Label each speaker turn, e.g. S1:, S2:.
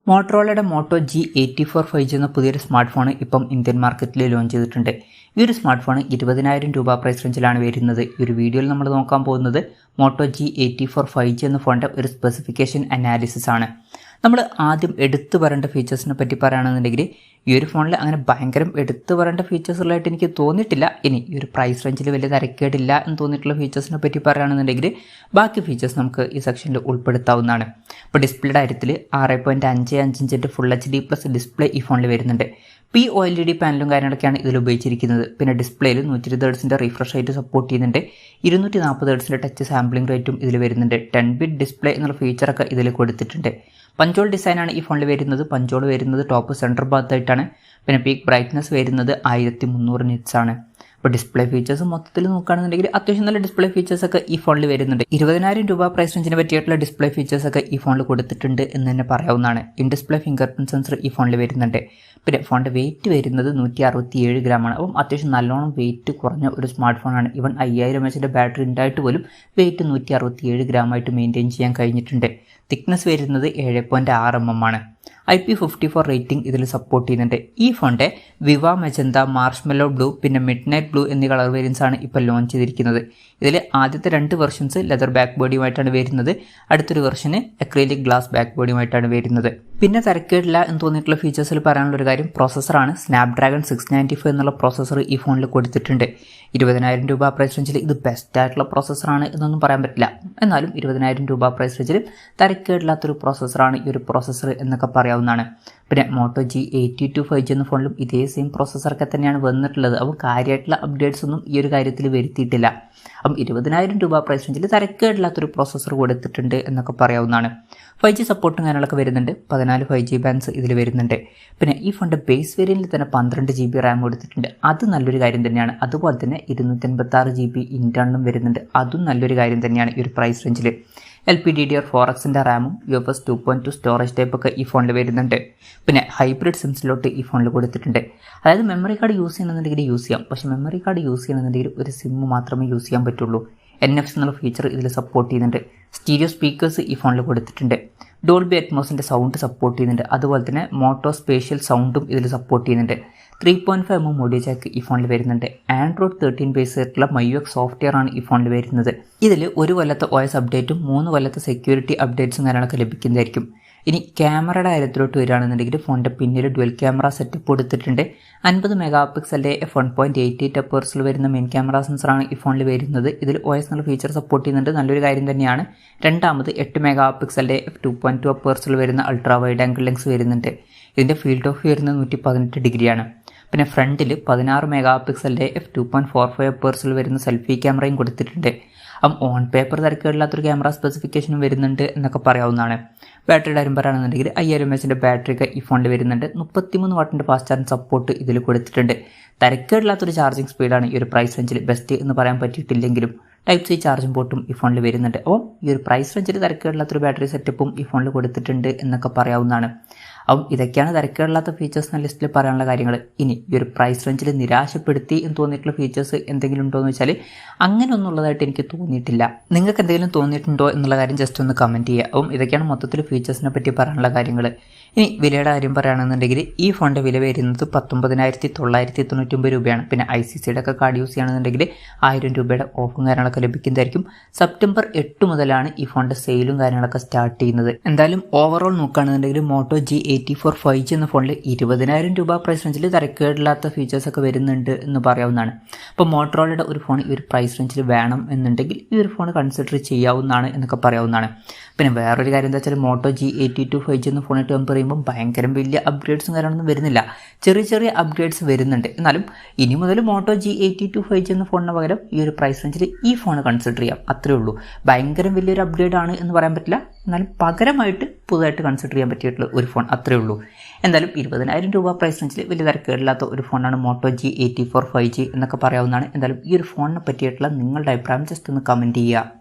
S1: മോട്ടറോളയുടെ motto G84 5G എന്ന പുതിയൊരു smart phone ഇപ്പം ഇന്ത്യൻ മാർക്കറ്റിൽ ലോഞ്ച് ചെയ്തിട്ടുണ്ട്. ഈ ഒരു സ്മാർട്ട് ഫോൺ 20,000 രൂപ പ്രൈസ് റേഞ്ചിലാണ് വരുന്നത്. ഈ ഒരു വീഡിയോയിൽ നമ്മൾ നോക്കാൻ പോകുന്നത് മോട്ടോ G84 5G എന്ന ഫോണിൻ്റെ ഒരു സ്പെസിഫിക്കേഷൻ അനാലിസിസ് ആണ്. നമ്മൾ ആദ്യം എടുത്തു പറയേണ്ട ഫീച്ചേഴ്സിനെ പറ്റി പറയുകയാണെന്നുണ്ടെങ്കിൽ ഈ ഒരു ഫോണിൽ അങ്ങനെ ഭയങ്കരം എടുത്തു പറയേണ്ട ഫീച്ചേഴ്സുകളായിട്ട് എനിക്ക് തോന്നിയിട്ടില്ല. ഇനി ഈ ഒരു പ്രൈസ് റേഞ്ചിൽ വലിയ തരക്കേടില്ല എന്ന് തോന്നിയിട്ടുള്ള ഫീച്ചേഴ്സിനെ പറ്റി പറയുകയാണെന്നുണ്ടെങ്കിൽ ബാക്കി ഫീച്ചേഴ്സ് നമുക്ക് ഈ സെക്ഷനിൽ ഉൾപ്പെടുത്താവുന്നതാണ്. ഇപ്പോൾ ഡിസ്പ്ലേയുടെ കാര്യത്തിൽ 6.55 ഇഞ്ചിൻ്റെ ഫുൾ HD പ്ലസ് ഡിസ്പ്ലേ ഈ ഫോണിൽ വരുന്നുണ്ട്. OLED പാനലും കാര്യങ്ങളൊക്കെയാണ് ഇതിൽ ഉപയോഗിച്ചിരിക്കുന്നത്. പിന്നെ ഡിസ്പ്ലേയിൽ 120 Hz റീഫ്രഷ് റേറ്റ് സപ്പോർട്ട് ചെയ്യുന്നുണ്ട്. 240 Hz ടച്ച് സാമ്പിളിംഗ് റേറ്റും ഇതിൽ വരുന്നുണ്ട്. 10-bit ഡിസ്പ്ലേ എന്നുള്ള ഫീച്ചറൊക്കെ ഇതിൽ കൊടുത്തിട്ടുണ്ട്. പഞ്ചോൾ ഡിസൈനാണ് ഈ ഫോണിൽ വരുന്നത്. പഞ്ചോൾ വരുന്നത് ടോപ്പ് സെൻറ്റർ ഭാഗത്തായിട്ടാണ്. പിന്നെ പീക്ക് ബ്രൈറ്റ്നസ് വരുന്നത് 1300 nits ആണ്. ഇപ്പോൾ ഡിസ്പ്ലേ ഫീച്ചേഴ്സ് മൊത്തത്തിൽ നോക്കുകയാണെന്നുണ്ടെങ്കിൽ അത്യാവശ്യം നല്ല ഡിസ്പ്ലേ ഫീച്ചേഴ്സൊക്കെ ഈ ഫോണിൽ വരുന്നുണ്ട്. 20,000 രൂപ പ്രൈസ് റേഞ്ചിന് പറ്റിയിട്ടുള്ള ഡിസ്പ്ലേ ഫീച്ചേഴ്സൊക്കെ ഈ ഫോണിൽ കൊടുത്തിട്ടുണ്ട് എന്ന് തന്നെ പറയാവുന്നതാണ്. In display finger print sensor ഈ ഫോണിൽ വരുന്നുണ്ട്. പിന്നെ ഫോണിൻ്റെ വെയിറ്റ് വരുന്നത് 167 ഗ്രാമാണ്. അപ്പം അത്യാവശ്യം നല്ലോണം വെയിറ്റ് കുറഞ്ഞ ഒരു സ്മാർട്ട് ഫോണാണ്. ഈവൻ 5000 mAh ബാറ്ററി ഉണ്ടായിട്ട് പോലും വെയിറ്റ് 167 ഗ്രാമായിട്ട് മെയിൻറ്റെയിൻ ചെയ്യാൻ കഴിഞ്ഞിട്ടുണ്ട്. തിക്നെസ് വരുന്നത് 7.6 mm ആണ്. IP54 റേറ്റിംഗ് ഇതിൽ സപ്പോർട്ട് ചെയ്യുന്നുണ്ട്. ഈ ഫോണിൻ്റെ വിവ മെജന്ത, മാർഷ്മെല്ലോ ബ്ലൂ, പിന്നെ മിഡ് നൈറ്റ് ബ്ലൂ എന്നീ കളർ വേരിയൻസ് ആണ് ഇപ്പോൾ ലോഞ്ച് ചെയ്തിരിക്കുന്നത്. ഇതിൽ ആദ്യത്തെ 2 വെർഷൻസ് ലെതർ ബാക്ക് ബോഡിയുമായിട്ടാണ് വരുന്നത്. അടുത്തൊരു വെർഷന് അക്രിലിക് ഗ്ലാസ് ബാക്ക് ബോഡിയുമായിട്ടാണ് വരുന്നത്. പിന്നെ തിരക്കേടില്ല എന്ന് തോന്നിയിട്ടുള്ള ഫീച്ചേഴ്സിൽ പറയാനുള്ള ഒരു കാര്യം പ്രോസസ്സറാണ്. സ്നാപ്ഡ്രാഗൺ 695 എന്നുള്ള പ്രോസസ്സർ ഈ ഫോണിൽ കൊടുത്തിട്ടുണ്ട്. 20,000 രൂപ പ്രൈസ് റേഞ്ചിൽ ഇത് ബെസ്റ്റ് ആയിട്ടുള്ള പ്രോസസ്സറാണ് എന്നൊന്നും പറയാൻ പറ്റില്ല. എന്നാലും 20,000 രൂപ പ്രൈസ് റേഞ്ചിൽ തിരക്കേടില്ലാത്തൊരു പ്രോസസ്സറാണ് ഈ ഒരു പ്രോസസ്സർ എന്നൊക്കെ പറയാവുന്നതാണ്. പിന്നെ മോട്ടോ G82 5G എന്ന ഫോണിലും ഇതേ സെയിം പ്രോസസ്സറൊക്കെ തന്നെയാണ് വന്നിട്ടുള്ളത്. അപ്പോൾ കാര്യമായിട്ടുള്ള അപ്ഡേറ്റ്സ് ഒന്നും ഈ ഒരു കാര്യത്തിൽ വരുത്തിയിട്ടില്ല. അപ്പം 20,000 രൂപ പ്രൈസ് റേഞ്ചിൽ തിരക്കേടില്ലാത്തൊരു പ്രോസസ്സർ കൊടുത്തിട്ടുണ്ട് എന്നൊക്കെ പറയാവുന്നതാണ്. 5G സപ്പോർട്ടും കാര്യങ്ങളൊക്കെ വരുന്നുണ്ട്. 14 5G ബാൻഡ്സ് ഇതിൽ വരുന്നുണ്ട്. പിന്നെ ഈ ഫോണിൻ്റെ ബേസ് വേരിയൻറ്റിൽ തന്നെ 12 GB റാം കൊടുത്തിട്ടുണ്ട്. അത് നല്ലൊരു കാര്യം തന്നെയാണ്. അതുപോലെ തന്നെ 256 GB ഇൻറ്റേർണലും വരുന്നുണ്ട്. അതും നല്ലൊരു കാര്യം തന്നെയാണ് ഈ ഒരു പ്രൈസ് റേഞ്ചിൽ. LPDDR4Xൻ്റെ റാമും UFS 2.2 സ്റ്റോറേജ് ടൈപ്പൊക്കെ ഈ ഫോണിൽ വരുന്നുണ്ട്. പിന്നെ ഹൈബ്രിഡ് സിം സ്ലോട്ട് ഈ ഫോണിൽ കൊടുത്തിട്ടുണ്ട്. അതായത് മെമ്മറി കാർഡ് യൂസ് ചെയ്യണമെന്നുണ്ടെങ്കിൽ യൂസ് ചെയ്യാം. പക്ഷേ മെമ്മറി കാർഡ് യൂസ് ചെയ്യണമെന്നുണ്ടെങ്കിൽ ഒരു സിം മാത്രമേ യൂസ് ചെയ്യാൻ പറ്റുള്ളൂ. NFC എന്നുള്ള ഫീച്ചർ ഇതിൽ സപ്പോർട്ട് ചെയ്യുന്നുണ്ട്. സ്റ്റീരിയോ സ്പീക്കേഴ്സ് ഈ ഫോണിൽ കൊടുത്തിട്ടുണ്ട്. ഡോൾബി അറ്റ്മോസിൻ്റെ സൗണ്ട് സപ്പോർട്ട് ചെയ്യുന്നുണ്ട്. അതുപോലെ തന്നെ മോട്ടോ സ്പേഷ്യൽ സൗണ്ടും ഇതിൽ സപ്പോർട്ട് ചെയ്യുന്നുണ്ട്. 3.5 mm ഓഡിയോ ജാക്ക് ഈ ഫോണിൽ വരുന്നുണ്ട്. Android 13 ബേസ് ആയിട്ടുള്ള MyUX സോഫ്റ്റ്വെയർ ആണ് ഈ ഫോണിൽ വരുന്നത്. ഇതിൽ 1 കൊല്ലത്തെ OS അപ്ഡേറ്റും 3 കൊല്ലത്തെ സെക്യൂരിറ്റി അപ്ഡേറ്റ്സും കാര്യങ്ങളൊക്കെ ലഭിക്കുന്നതായിരിക്കും. ഇനി ക്യാമറയുടെ കാര്യത്തിലോട്ട് വരികയാണെന്നുണ്ടെങ്കിൽ ഫോണിൻ്റെ പിന്നിൽ ഡുവൽ ക്യാമറ സെറ്റപ്പ് കൊടുത്തിട്ടുണ്ട്. 50 MP f1.88 അപ്പേഴ്സിൽ വരുന്ന മെയിൻ ക്യാമറ സെൻസറാണ് ഈ ഫോണിൽ വരുന്നത്. ഇതിൽ OS എന്നുള്ള ഫീച്ചർ സപ്പോർട്ട് ചെയ്യുന്നുണ്ട്. നല്ലൊരു കാര്യം തന്നെയാണ്. രണ്ടാമത് 8 MP f2.2 അപ്പേഴ്സിൽ വരുന്ന അൾട്രാ വൈഡ് ആംഗിൾ ലെൻസ് വരുന്നുണ്ട്. ഇതിൻ്റെ ഫീൽഡ് ഓഫ് വരുന്നത് 118 ഡിഗ്രിയാണ്. പിന്നെ ഫ്രണ്ടിൽ 16 MP f2.45 അപ്പേഴ്സിൽ വരുന്ന സെൽഫി ക്യാമറയും കൊടുത്തിട്ടുണ്ട്. ഓൺ പേപ്പർ തിരക്കേടില്ലാത്തൊരു ക്യാമറ സ്പെസിഫിക്കേഷനും വരുന്നുണ്ട് എന്നൊക്കെ പറയാവുന്നതാണ്. ബാറ്ററിയുടെ കാര്യം പറയുകയാണെന്നുണ്ടെങ്കിൽ 5000 mAh ബാറ്ററിയൊക്കെ ഈ ഫോണിൽ വരുന്നുണ്ട്. 33 വാട്ടിൻ്റെ ഫാസ്റ്റ് ചാർജിങ് സപ്പോർട്ട് ഇതിൽ കൊടുത്തിട്ടുണ്ട്. തിരക്കേടില്ലാത്തൊരു ചാർജിങ് സ്പീഡാണ് ഈ ഒരു പ്രൈസ് റേഞ്ചിൽ. ബെസ്റ്റ് എന്ന് പറയാൻ പറ്റിയിട്ടില്ലെങ്കിലും Type-C ചാർജിങ് പോർട്ടും ഈ ഫോണിൽ വരുന്നുണ്ട്. അപ്പോൾ ഈ ഒരു പ്രൈസ് റേഞ്ചിൽ തിരക്കേടില്ലാത്തൊരു ബാറ്ററി സെറ്റപ്പും ഈ ഫോണിൽ കൊടുത്തിട്ടുണ്ട് എന്നൊക്കെ പറയാവുന്നതാണ്. അപ്പം ഇതൊക്കെയാണ് തിരക്കേടില്ലാത്ത ഫീച്ചേഴ്സ് എന്ന ലിസ്റ്റിൽ പറയാനുള്ള കാര്യങ്ങൾ. ഇനി ഈ ഒരു പ്രൈസ് റേഞ്ചിൽ നിരാശപ്പെടുത്തി എന്ന് തോന്നിയിട്ടുള്ള ഫീച്ചേഴ്സ് എന്തെങ്കിലും ഉണ്ടോ എന്ന് വെച്ചാൽ അങ്ങനെ ഒന്നും ഉള്ളതായിട്ട് എനിക്ക് തോന്നിയിട്ടില്ല. നിങ്ങൾക്ക് എന്തെങ്കിലും തോന്നിയിട്ടുണ്ടോ എന്നുള്ള കാര്യം ജസ്റ്റ് ഒന്ന് കമൻറ്റ് ചെയ്യുക. അപ്പം ഇതൊക്കെയാണ് മൊത്തത്തിൽ ഫീച്ചേഴ്സിനെ പറ്റി പറയാനുള്ള കാര്യങ്ങൾ. ഇനി വിലയുടെ കാര്യം പറയുകയാണെന്നുണ്ടെങ്കിൽ ഈ ഫോണിൻ്റെ വില വരുന്നത് 19,999 രൂപയാണ്. പിന്നെ ICCയുടെ ഒക്കെ കാർഡ് യൂസ് ചെയ്യുകയാണെന്നുണ്ടെങ്കിൽ 1000 രൂപയുടെ ഓഫും കാര്യങ്ങളൊക്കെ ലഭിക്കുന്നതായിരിക്കും. സെപ്റ്റംബർ 8 മുതലാണ് ഈ ഫോണിൻ്റെ സെയിലും കാര്യങ്ങളൊക്കെ സ്റ്റാർട്ട് ചെയ്യുന്നത്. എന്തായാലും ഓവറോൾ നോക്കുകയാണെന്നുണ്ടെങ്കിൽ മോട്ടോ G84 5G എന്ന ഫോണിൽ 20,000 രൂപ പ്രൈസ് റേഞ്ചിൽ തിരക്കേടില്ലാത്ത ഫീച്ചേഴ്സൊക്കെ വരുന്നുണ്ട് എന്ന് പറയാവുന്നതാണ്. അപ്പോൾ മോട്ടറോളയുടെ ഒരു ഫോൺ ഈ ഒരു പ്രൈസ് റേഞ്ചിൽ വേണം എന്നുണ്ടെങ്കിൽ ഈ ഒരു ഫോൺ കൺസിഡർ ചെയ്യാവുന്നതാണ് എന്നൊക്കെ പറയാവുന്നതാണ്. പിന്നെ വേറൊരു കാര്യം എന്താ വെച്ചാൽ മോട്ടോ G82 5G എന്ന ഫോണിട്ട് കമ്പയർ ചെയ്യുമ്പോൾ ഭയങ്കര വലിയ അപ്ഗ്രേഡ്സും കാര്യങ്ങളൊന്നും വരുന്നില്ല. ചെറിയ ചെറിയ അപ്ഗ്രേഡ്സ് വരുന്നുണ്ട്. എന്നാലും ഇനി മുതൽ മോട്ടോ G82 5G എന്ന ഫോണിന് പകരം ഈ ഒരു പ്രൈസ് റേഞ്ചിൽ ഈ ഫോൺ കൺസിഡർ ചെയ്യാം. അത്രേ ഉള്ളൂ. ഭയങ്കര വലിയൊരു അപ്ഗ്രേഡ് ആണ് എന്ന് പറയാൻ പറ്റില്ല. എന്നാലും പകരമായിട്ട് പുതുതായിട്ട് കൺസിഡർ ചെയ്യാൻ പറ്റിയിട്ടുള്ള ഒരു ഫോൺ അത്രേ ഉള്ളൂ. എന്തായാലും 20,000 രൂപ പ്രൈസ് റേഞ്ചിൽ വലിയ തിരക്കേടില്ലാത്ത ഒരു ഫോണാണ് മോട്ടോ G84 5G എന്നൊക്കെ പറയാവുന്നതാണ്. എന്തായാലും ഈ ഒരു ഫോണിനെ പറ്റിയിട്ടുള്ള നിങ്ങളുടെ അഭിപ്രായം ജസ്റ്റ് ഒന്ന് കമൻറ്റ് ചെയ്യുക.